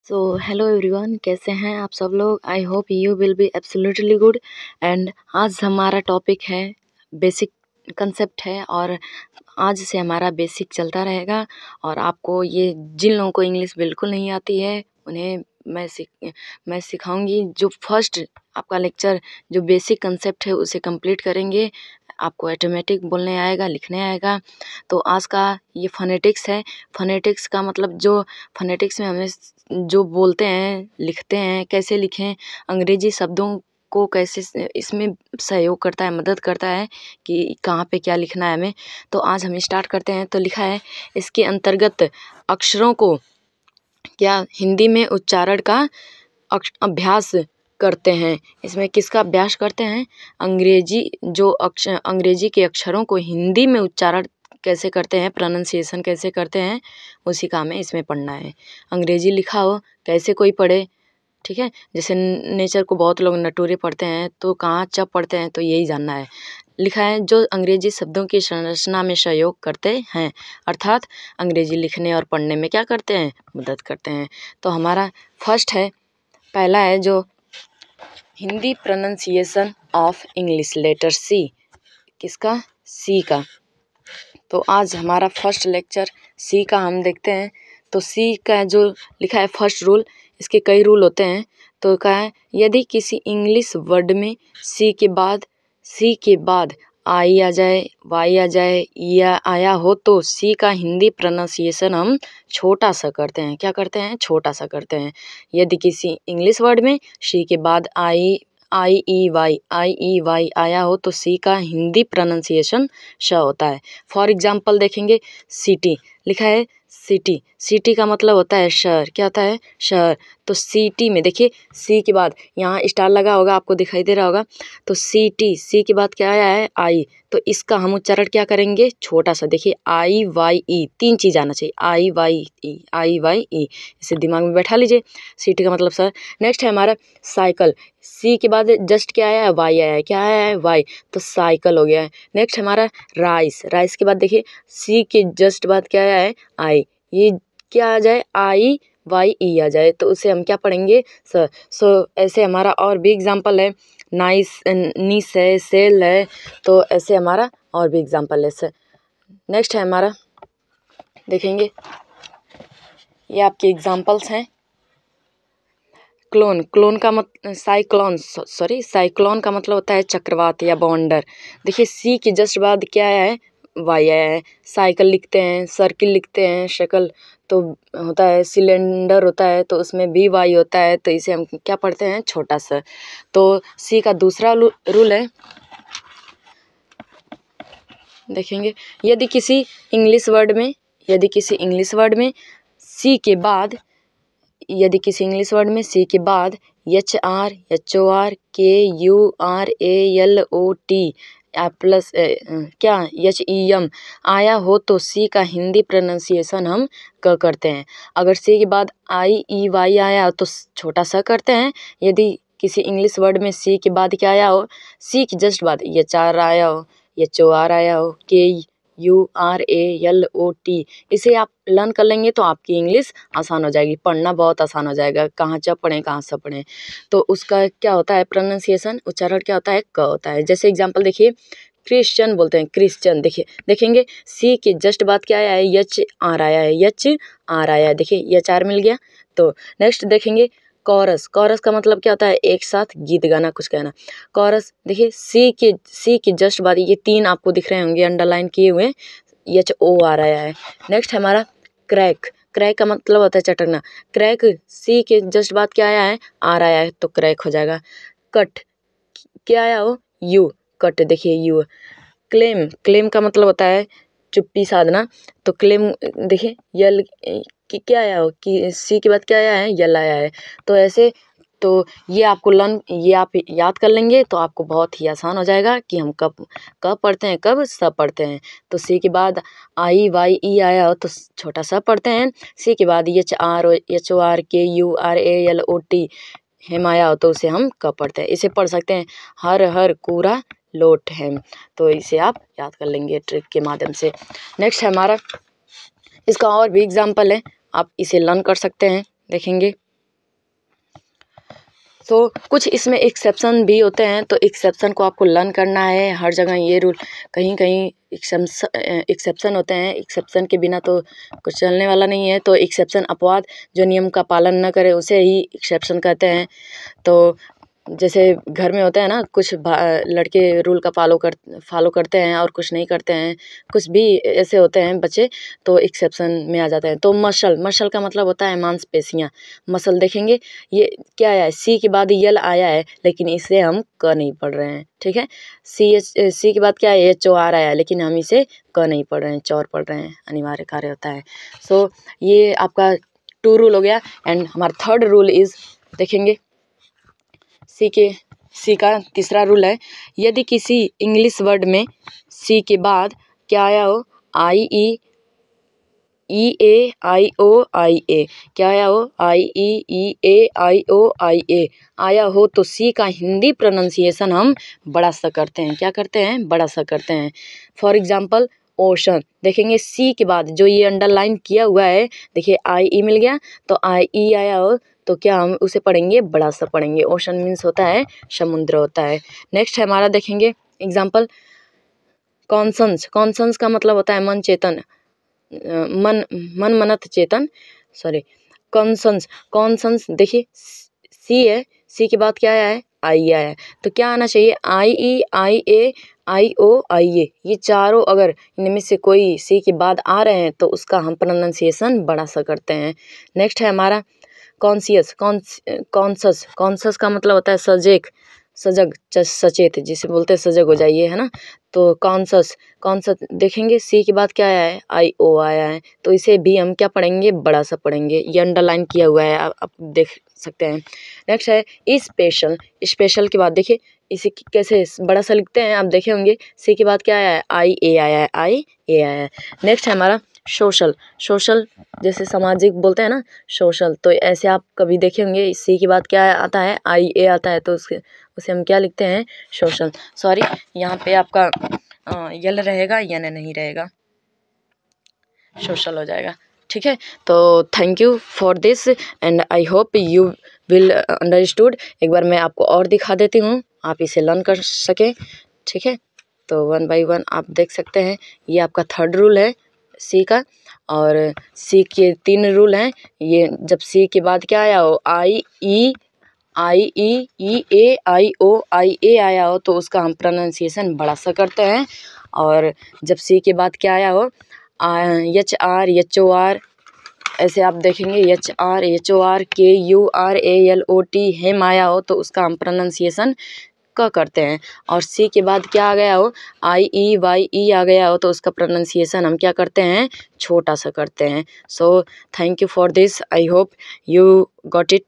So hello everyone, कैसे हैं आप सब लोग। I hope you will be absolutely good. And आज हमारा टॉपिक है बेसिक कंसेप्ट है, और आज से हमारा बेसिक चलता रहेगा। और आपको ये जिन लोगों को इंग्लिश बिल्कुल नहीं आती है उन्हें मैं सिखाऊंगी। जो फर्स्ट आपका लेक्चर जो बेसिक कंसेप्ट है उसे कंप्लीट करेंगे, आपको ऑटोमेटिक बोलने आएगा, लिखने आएगा। तो आज का ये फोनेटिक्स है। फोनेटिक्स का मतलब जो फोनेटिक्स में हमें जो बोलते हैं, लिखते हैं, कैसे लिखें, अंग्रेजी शब्दों को कैसे इसमें सहयोग करता है, मदद करता है कि कहाँ पे क्या लिखना है हमें। तो आज हम स्टार्ट करते हैं। तो लिखा है इसके अंतर्गत अक्षरों को क्या हिंदी में उच्चारण का अभ्यास करते हैं। इसमें किसका अभ्यास करते हैं? अंग्रेजी के अक्षरों को हिंदी में उच्चारण कैसे करते हैं, प्रोनाउंसिएशन कैसे करते हैं, उसी का हमें इसमें पढ़ना है। अंग्रेजी लिखा हो कैसे कोई पढ़े, ठीक है। जैसे नेचर को बहुत लोग नटूरे पढ़ते हैं, तो कहाँ चप पढ़ते हैं, तो यही जानना है। लिखा है जो अंग्रेजी शब्दों की संरचना में सहयोग करते हैं, अर्थात अंग्रेजी लिखने और पढ़ने में क्या करते हैं, मदद करते हैं। तो हमारा फर्स्ट है, पहला है जो Hindi pronunciation of English letter C. किसका? सी का। तो आज हमारा फर्स्ट लेक्चर सी का हम देखते हैं। तो सी का जो लिखा है फर्स्ट रूल, इसके कई रूल होते हैं। तो कहा है यदि किसी इंग्लिश वर्ड में सी के बाद आई आ जाए, वाई आ जाए, या आया हो, तो सी का हिंदी प्रोनाउंसिएशन हम छोटा सा करते हैं। क्या करते हैं? छोटा सा करते हैं। यदि किसी इंग्लिश वर्ड में सी के बाद आई ई वाई आया हो, तो सी का हिंदी प्रोनाउंसिएशन श होता है। फॉर एग्जाम्पल देखेंगे, सिटी लिखा है, सिटी का मतलब होता है शहर। क्या होता है? शहर। तो सिटी में देखिए सी के बाद यहाँ स्टार लगा होगा, आपको दिखाई दे रहा होगा। तो सी के बाद क्या आया है? आई। तो इसका हम उच्चारण क्या करेंगे? छोटा सा। देखिए आई वाई ई, तीन चीज़ आना चाहिए, आई वाई ई। इसे दिमाग में बैठा लीजिए। सिटी का मतलब सर। नेक्स्ट है हमारा साइकिल। सी के बाद जस्ट क्या आया है? वाई आया है। क्या आया है? वाई। तो साइकिल हो गया है। नेक्स्ट हमारा राइस के बाद देखिए सी के जस्ट बाद क्या आया है? आई। ये क्या आ जाए? आई वाई ई आ जाए, तो उसे हम क्या पढ़ेंगे? सर। सो ऐसे हमारा और भी एग्जाम्पल है, नीस है, सेल है। तो ऐसे हमारा और भी एग्जाम्पल है सर। नेक्स्ट है हमारा, देखेंगे ये आपके एग्जाम्पल्स हैं। क्लोन का साइक्लोन का मतलब होता है चक्रवात या बवंडर। देखिए सी के जस्ट बाद क्या आया है? वाई आया है। साइकिल लिखते हैं, सर्किल लिखते हैं, शकल तो होता है, सिलेंडर होता है, तो उसमें भी वाई होता है, तो इसे हम क्या पढ़ते हैं? छोटा सा। तो सी का दूसरा रूल है, देखेंगे यदि किसी इंग्लिश वर्ड में सी के बाद HR, KURALOT प्लस क्या HEM आया हो, तो सी का हिंदी प्रोनाउंसिएशन हम करते हैं। अगर सी के बाद IEY आया तो छोटा सा करते हैं। यदि किसी इंग्लिश वर्ड में सी के बाद क्या आया हो? सी के जस्ट बाद HR आया हो, HOR आया हो, KURALOT, इसे आप लर्न कर लेंगे तो आपकी इंग्लिश आसान हो जाएगी, पढ़ना बहुत आसान हो जाएगा। कहाँ जब पढ़ें, कहाँ सब पढ़ें, तो उसका क्या होता है? प्रोनाउंसिएशन, उच्चारण क्या होता है? क होता है। जैसे एग्जांपल देखिए, क्रिश्चियन बोलते हैं, क्रिश्चियन। देखेंगे सी के जस्ट बाद क्या आया है? HR आया है, HR आया है। देखिए HR मिल गया। तो नेक्स्ट देखेंगे कॉरस का मतलब क्या होता है? एक साथ गीत गाना, कुछ कहना। कॉरस देखिए सी के जस्ट बाद ये तीन आपको दिख रहे होंगे अंडरलाइन किए हुए, HOR आया है। नेक्स्ट हमारा क्रैक का मतलब होता है चटकना। क्रैक सी के जस्ट बाद क्या आया है? R आया है, तो क्रैक हो जाएगा। कट क्या आया हो? U, cut. देखिए U। क्लेम का मतलब होता है चुप्पी साधना। तो क्लेम देखिए यल कि क्या आया हो? कि सी के बाद क्या आया है? यल आया है। तो ऐसे तो ये आप याद कर लेंगे तो आपको बहुत ही आसान हो जाएगा कि हम कब पढ़ते हैं, कब सब पढ़ते हैं। तो सी के बाद IYE आया हो तो छोटा सा पढ़ते हैं। सी के बाद HR, HOR, KURALOT हेम आया हो तो उसे हम कब पढ़ते हैं। इसे पढ़ सकते हैं, हर कूरा लोट है। तो इसे आप याद कर लेंगे ट्रिक के माध्यम से। नेक्स्ट है हमारा, इसका और भी एग्जाम्पल है, आप इसे लर्न कर सकते हैं। देखेंगे तो कुछ इसमें एक्सेप्शन भी होते हैं, तो एक्सेप्शन को आपको लर्न करना है। हर जगह ये रूल, कहीं कहीं एक्सेप्शन होते हैं, एक्सेप्शन के बिना तो कुछ चलने वाला नहीं है। तो एक्सेप्शन अपवाद, जो नियम का पालन न करे उसे ही एक्सेप्शन कहते हैं। तो जैसे घर में होता है ना, कुछ लड़के रूल का फॉलो करते हैं और कुछ नहीं करते हैं, कुछ भी ऐसे होते हैं बच्चे, तो एक्सेप्शन में आ जाते हैं। तो मसल का मतलब होता है मांसपेशियाँ। मसल देखेंगे, ये क्या आया है, सी के बाद यल आया है, लेकिन इसे हम क नहीं पढ़ रहे हैं, ठीक है। सी के बाद क्या है, एच ओ आर आया है, लेकिन हम इसे क नहीं पढ़ रहे हैं, चौर पढ़ रहे हैं, अनिवार्य कार्य होता है। सो ये आपका 2 रूल हो गया। एंड हमारा 3rd रूल इज़, देखेंगे सी का तीसरा रूल है, यदि किसी इंग्लिश वर्ड में सी के बाद क्या आया हो, आई ई ए आई ओ आई ए, क्या आया हो, आई ई ए आई ओ आई ए आया हो, तो सी का हिंदी प्रोनाउंसिएशन हम बड़ा सा करते हैं। क्या करते हैं, बड़ा सा करते हैं। फॉर एग्जांपल ओशन, देखेंगे सी के बाद जो ये अंडरलाइन किया हुआ है, देखिए आई ई मिल गया, तो आई ई आया हो, तो क्या हम उसे पढ़ेंगे, बड़ा सा पढ़ेंगे। ओशन मीन्स होता है समुद्र होता है। नेक्स्ट है हमारा, देखेंगे एग्जाम्पल कॉन्सन्स का मतलब होता है मन चेतन, मन मनत चेतन, सॉरी कॉन्सन्स। देखिए सी है, सी के बाद क्या आया है, आई आया है, तो क्या आना चाहिए, आई ई आई ए आई ओ आई ए। ये चारों अगर इनमें से कोई सी के बाद आ रहे हैं तो उसका हम प्रोनाउंसिएशन बड़ा सा करते हैं। नेक्स्ट है हमारा कॉन्सस का मतलब होता है सजग सचेत, जिसे बोलते हैं सजग हो जाइए, है ना। तो कॉन्सस देखेंगे सी के बाद क्या आया है, आई ओ आया है, तो इसे भी हम क्या पढ़ेंगे, बड़ा सा पढ़ेंगे। ये अंडरलाइन किया हुआ है, आप देख सकते हैं। नेक्स्ट है स्पेशल के बाद देखिए इसे कैसे बड़ा सा लिखते हैं, आप देखे होंगे। सी के बाद क्या आया है, आई ए आया है, आई ए आया है। नेक्स्ट है हमारा सोशल, जैसे सामाजिक बोलते हैं ना, सोशल, तो ऐसे आप कभी देखे होंगे, सी के बाद क्या आता है, आई ए आता है, तो उसे हम क्या लिखते हैं, सोशल। सॉरी, यहाँ पे आपका यल रहेगा, यन नहीं रहेगा, सोशल हो जाएगा, ठीक है। तो thank you for this and I hope you will understood. एक बार मैं आपको और दिखा देती हूँ, आप इसे लर्न कर सकें, ठीक है। तो 1 बाय 1 आप देख सकते हैं। ये आपका 3rd रूल है सी का, और सी के 3 रूल हैं। ये जब सी के बाद क्या आया हो, आई ई ए आई ओ आई ए आया हो, तो उसका हम प्रोनाउंसिएशन बड़ा सा करते हैं। और जब सी के बाद क्या आया हो, H R H O R, ऐसे आप देखेंगे, H R H O R के U R A L O T हेम आया हो, तो उसका हम प्रोनाउंसिएशन का करते हैं। और सी के बाद क्या आ गया हो, आई ई वाई ई आ गया हो, तो उसका प्रोनाउंसिएशन हम क्या करते हैं, छोटा सा करते हैं। So thank you for this, I hope you got it.